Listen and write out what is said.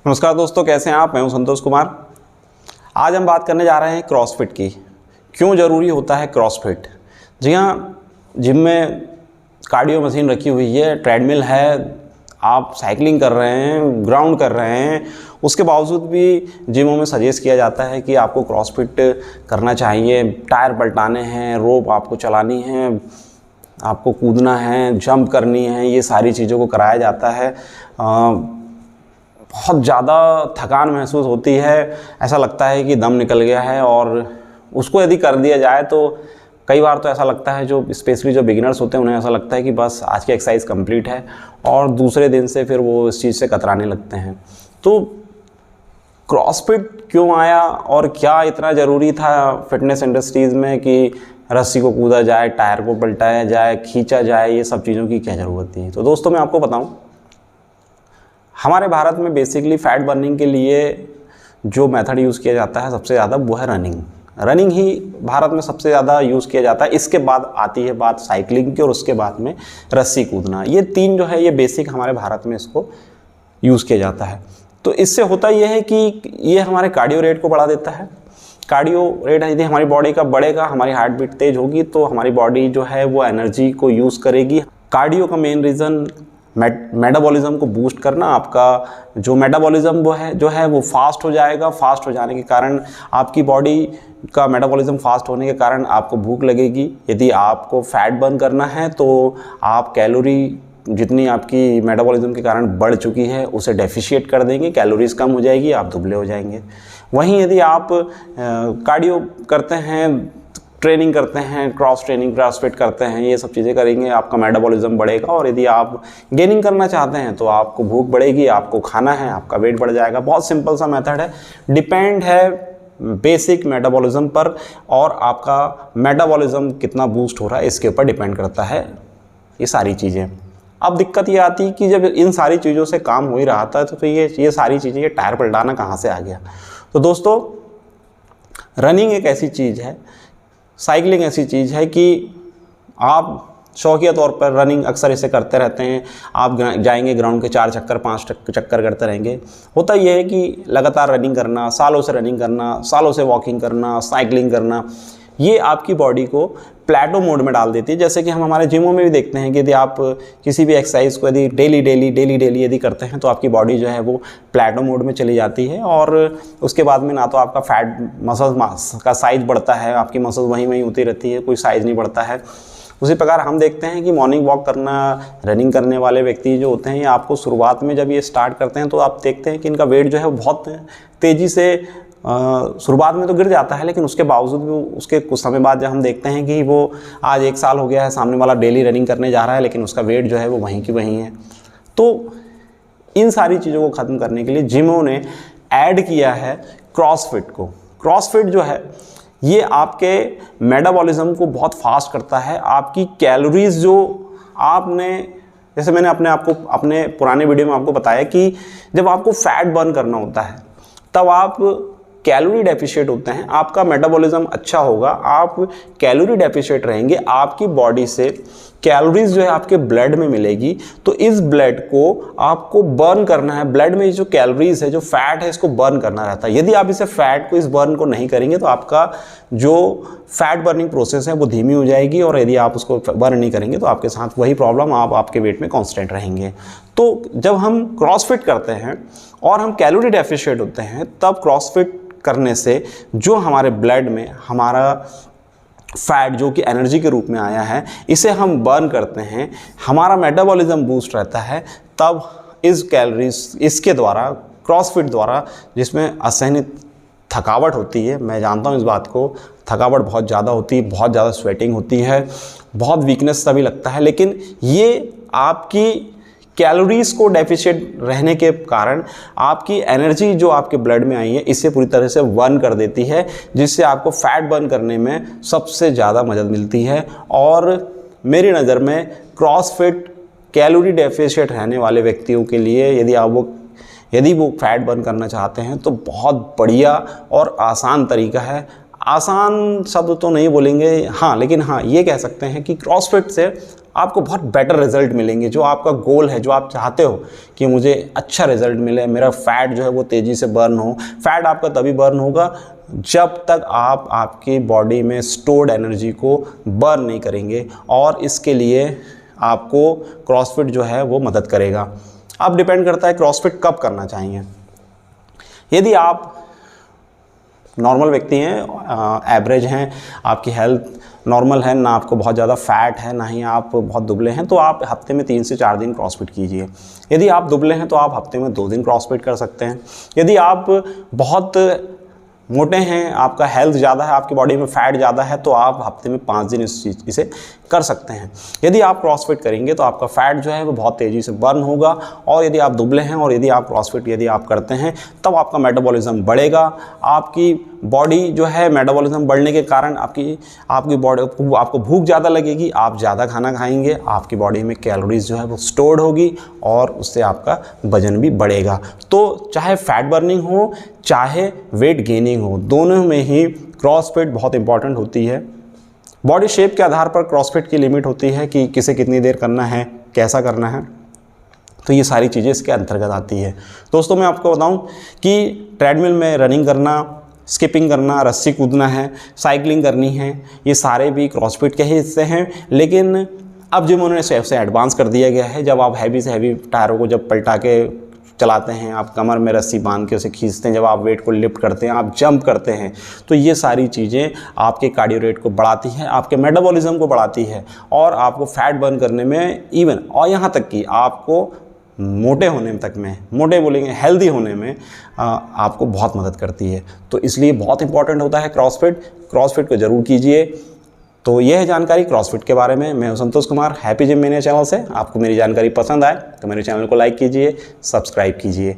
नमस्कार दोस्तों, कैसे हैं आप। मैं हूं संतोष कुमार। आज हम बात करने जा रहे हैं क्रॉसफिट की। क्यों ज़रूरी होता है क्रॉसफिट। जी हाँ, जिम में कार्डियो मशीन रखी हुई है, ट्रेडमिल है, आप साइकिलिंग कर रहे हैं, ग्राउंड कर रहे हैं, उसके बावजूद भी जिमों में सजेस्ट किया जाता है कि आपको क्रॉसफिट करना चाहिए। टायर पलटाने हैं, रोप आपको चलानी है, आपको कूदना है, जंप करनी है, ये सारी चीज़ों को कराया जाता है। बहुत ज़्यादा थकान महसूस होती है, ऐसा लगता है कि दम निकल गया है। और उसको यदि कर दिया जाए तो कई बार तो ऐसा लगता है, जो स्पेशली जो बिगिनर्स होते हैं उन्हें ऐसा लगता है कि बस आज की एक्सरसाइज कंप्लीट है, और दूसरे दिन से फिर वो इस चीज़ से कतराने लगते हैं। तो क्रॉसफिट क्यों आया और क्या इतना ज़रूरी था फिटनेस इंडस्ट्रीज़ में कि रस्सी को कूदा जाए, टायर को पलटाया जाए, खींचा जाए, ये सब चीज़ों की क्या ज़रूरत थी। तो दोस्तों मैं आपको बताऊं, हमारे भारत में बेसिकली फ़ैट बर्निंग के लिए जो मेथड यूज़ किया जाता है सबसे ज़्यादा, वो है रनिंग। रनिंग ही भारत में सबसे ज़्यादा यूज़ किया जाता है। इसके बाद आती है बात साइकिलिंग की, और उसके बाद में रस्सी कूदना। ये तीन जो है ये बेसिक हमारे भारत में इसको यूज़ किया जाता है। तो इससे होता यह है कि ये हमारे कार्डियो रेट को बढ़ा देता है। कार्डियो रेट यदि हमारी बॉडी का बढ़ेगा, हमारी हार्ट बीट तेज होगी, तो हमारी बॉडी जो है वो एनर्जी को यूज़ करेगी। कार्डियो का मेन रीज़न मेटाबॉलिज्म को बूस्ट करना। आपका जो मेटाबॉलिज्म वो फास्ट हो जाएगा। फास्ट हो जाने के कारण आपकी बॉडी का मेटाबॉलिज्म फास्ट होने के कारण आपको भूख लगेगी। यदि आपको फैट बर्न करना है तो आप कैलोरी जितनी आपकी मेटाबॉलिज्म के कारण बढ़ चुकी है उसे डेफिशिएट कर देंगे, कैलोरीज कम हो जाएगी, आप दुबले हो जाएंगे। वहीं यदि आप कार्डियो करते हैं, ट्रेनिंग करते हैं, क्रॉसफिट करते हैं, ये सब चीज़ें करेंगे, आपका मेटाबॉलिज्म बढ़ेगा। और यदि आप गेनिंग करना चाहते हैं तो आपको भूख बढ़ेगी, आपको खाना है, आपका वेट बढ़ जाएगा। बहुत सिंपल सा मेथड है, डिपेंड है बेसिक मेटाबॉलिज्म पर, और आपका मेटाबॉलिज्म कितना बूस्ट हो रहा है इसके ऊपर डिपेंड करता है ये सारी चीज़ें। अब दिक्कत ये आती है कि जब इन सारी चीज़ों से काम हो ही रहा था तो ये सारी चीज़ें, ये टायर पलटाना कहाँ से आ गया। तो दोस्तों, रनिंग एक ऐसी चीज़ है, साइकिलिंग ऐसी चीज़ है कि आप शौकिया तौर पर रनिंग अक्सर इसे करते रहते हैं। आप जाएंगे ग्राउंड के 4 चक्कर 5 चक्कर करते रहेंगे। होता यह है कि लगातार रनिंग करना, सालों से रनिंग करना, सालों से वॉकिंग करना, साइकिलिंग करना, ये आपकी बॉडी को प्लेटो मोड में डाल देती है। जैसे कि हम हमारे जिमों में भी देखते हैं कि यदि आप किसी भी एक्सरसाइज को यदि डेली यदि करते हैं तो आपकी बॉडी जो है वो प्लेटो मोड में चली जाती है। और उसके बाद में ना तो आपका फैट मसल्स का साइज़ बढ़ता है, आपकी मसल्स वहीं होती रहती है, कोई साइज़ नहीं बढ़ता है। उसी प्रकार हम देखते हैं कि मॉर्निंग वॉक करना, रनिंग करने वाले व्यक्ति जो होते हैं, ये आपको शुरुआत में जब ये स्टार्ट करते हैं तो आप देखते हैं कि इनका वेट जो है वो बहुत तेज़ी से शुरुआत में तो गिर जाता है, लेकिन उसके बावजूद भी उसके कुछ समय बाद जब हम देखते हैं कि वो आज 1 साल हो गया है, सामने वाला डेली रनिंग करने जा रहा है, लेकिन उसका वेट जो है वो वहीं की वहीं है। तो इन सारी चीज़ों को ख़त्म करने के लिए जिमों ने ऐड किया है क्रॉसफिट को। क्रॉसफिट जो है ये आपके मेटाबॉलिज्म को बहुत फास्ट करता है। आपकी कैलोरीज जो आपने, जैसे मैंने अपने पुराने वीडियो में आपको बताया कि जब आपको फैट बर्न करना होता है तब आप कैलोरी डेफिशिएट होते हैं, आपका मेटाबॉलिज्म अच्छा होगा, आप कैलोरी डेफिशिएट रहेंगे, आपकी बॉडी से कैलोरीज जो है आपके ब्लड में मिलेगी। तो इस ब्लड को आपको बर्न करना है। ब्लड में जो कैलोरीज है, जो फैट है, इसको बर्न करना रहता है। यदि आप इस बर्न को नहीं करेंगे तो आपका जो फैट बर्निंग प्रोसेस है वो धीमी हो जाएगी, और यदि आप उसको बर्न नहीं करेंगे तो आपके साथ वही प्रॉब्लम, आपके वेट में कांस्टेंट रहेंगे। तो जब हम क्रॉसफिट करते हैं और हम कैलोरी डेफिशिएट होते हैं, तब क्रॉसफिट करने से जो हमारे ब्लड में हमारा फैट जो कि एनर्जी के रूप में आया है, इसे हम बर्न करते हैं, हमारा मेटाबॉलिज्म बूस्ट रहता है। तब इस कैलोरीज इसके द्वारा, क्रॉसफिट द्वारा, जिसमें असहनीय थकावट होती है, मैं जानता हूँ इस बात को, थकावट बहुत ज़्यादा होती है, बहुत ज़्यादा स्वेटिंग होती है, बहुत वीकनेस सा भी लगता है, लेकिन ये आपकी कैलोरीज को डेफिशिएट रहने के कारण आपकी एनर्जी जो आपके ब्लड में आई है इसे पूरी तरह से बर्न कर देती है, जिससे आपको फैट बर्न करने में सबसे ज़्यादा मदद मिलती है। और मेरी नज़र में क्रॉसफिट कैलोरी डेफिशिएट रहने वाले व्यक्तियों के लिए, यदि वो फैट बर्न करना चाहते हैं तो बहुत बढ़िया और आसान तरीका है। आसान शब्द तो नहीं बोलेंगे, हाँ, लेकिन हाँ ये कह सकते हैं कि क्रॉसफिट से आपको बहुत बेटर रिजल्ट मिलेंगे। जो आपका गोल है, जो आप चाहते हो कि मुझे अच्छा रिजल्ट मिले, मेरा फैट जो है वो तेज़ी से बर्न हो। फैट आपका तभी बर्न होगा जब तक आप आपकी बॉडी में स्टोर्ड एनर्जी को बर्न नहीं करेंगे, और इसके लिए आपको क्रॉसफिट जो है वो मदद करेगा। अब डिपेंड करता है क्रॉसफिट कब करना चाहिए। यदि आप नॉर्मल व्यक्ति हैं, एवरेज हैं, आपकी हेल्थ नॉर्मल है, ना आपको बहुत ज़्यादा फैट है, ना ही आप बहुत दुबले हैं, तो आप हफ्ते में 3 से 4 दिन क्रॉसफिट कीजिए। यदि आप दुबले हैं तो आप हफ्ते में 2 दिन क्रॉसफिट कर सकते हैं। यदि आप बहुत मोटे हैं, आपका हेल्थ ज़्यादा है, आपकी बॉडी में फैट ज़्यादा है, तो आप हफ्ते में 5 दिन इसे कर सकते हैं। यदि आप क्रॉसफिट करेंगे तो आपका फैट जो है वो बहुत तेज़ी से बर्न होगा, और यदि आप दुबले हैं और यदि आप क्रॉसफिट यदि आप करते हैं तब आपका मेटाबॉलिज्म बढ़ेगा। आपकी बॉडी जो है, मेटाबॉलिज्म बढ़ने के कारण आपकी बॉडी आपको भूख ज़्यादा लगेगी, आप ज़्यादा खाना खाएंगे, आपकी बॉडी में कैलोरीज जो है वो स्टोर्ड होगी, और उससे आपका वजन भी बढ़ेगा। तो चाहे फैट बर्निंग हो, चाहे वेट गेनिंग हो, दोनों में ही क्रॉसफिट बहुत इंपॉर्टेंट होती है। बॉडी शेप के आधार पर क्रॉसफिट की लिमिट होती है कि किसे कितनी देर करना है, कैसा करना है, तो ये सारी चीज़ें इसके अंतर्गत आती है। दोस्तों, मैं आपको बताऊं कि ट्रेडमिल में रनिंग करना, स्किपिंग करना, रस्सी कूदना है, साइकिलिंग करनी है, ये सारे भी क्रॉसफिट के ही हिस्से हैं। लेकिन अब जिम उन्होंने सबसे एडवांस कर दिया गया है। जब आप हैवी से हैवी टायरों को जब पलटा के चलाते हैं, आप कमर में रस्सी बांध के उसे खींचते हैं, जब आप वेट को लिफ्ट करते हैं, आप जंप करते हैं, तो ये सारी चीज़ें आपके कार्डियो रेट को बढ़ाती हैं, आपके मेटाबॉलिज्म को बढ़ाती है, और आपको फैट बर्न करने में इवन, और यहाँ तक कि आपको मोटे होने तक में, मोटे बोलेंगे हेल्दी होने में आपको बहुत मदद करती है। तो इसलिए बहुत इंपॉर्टेंट होता है क्रॉसफिट को ज़रूर कीजिए। तो यह है जानकारी क्रॉसफिट के बारे में। मैं हूं Santosh Kumar, happy gym mania channel से। आपको मेरी जानकारी पसंद आए तो मेरे चैनल को लाइक कीजिए, सब्सक्राइब कीजिए।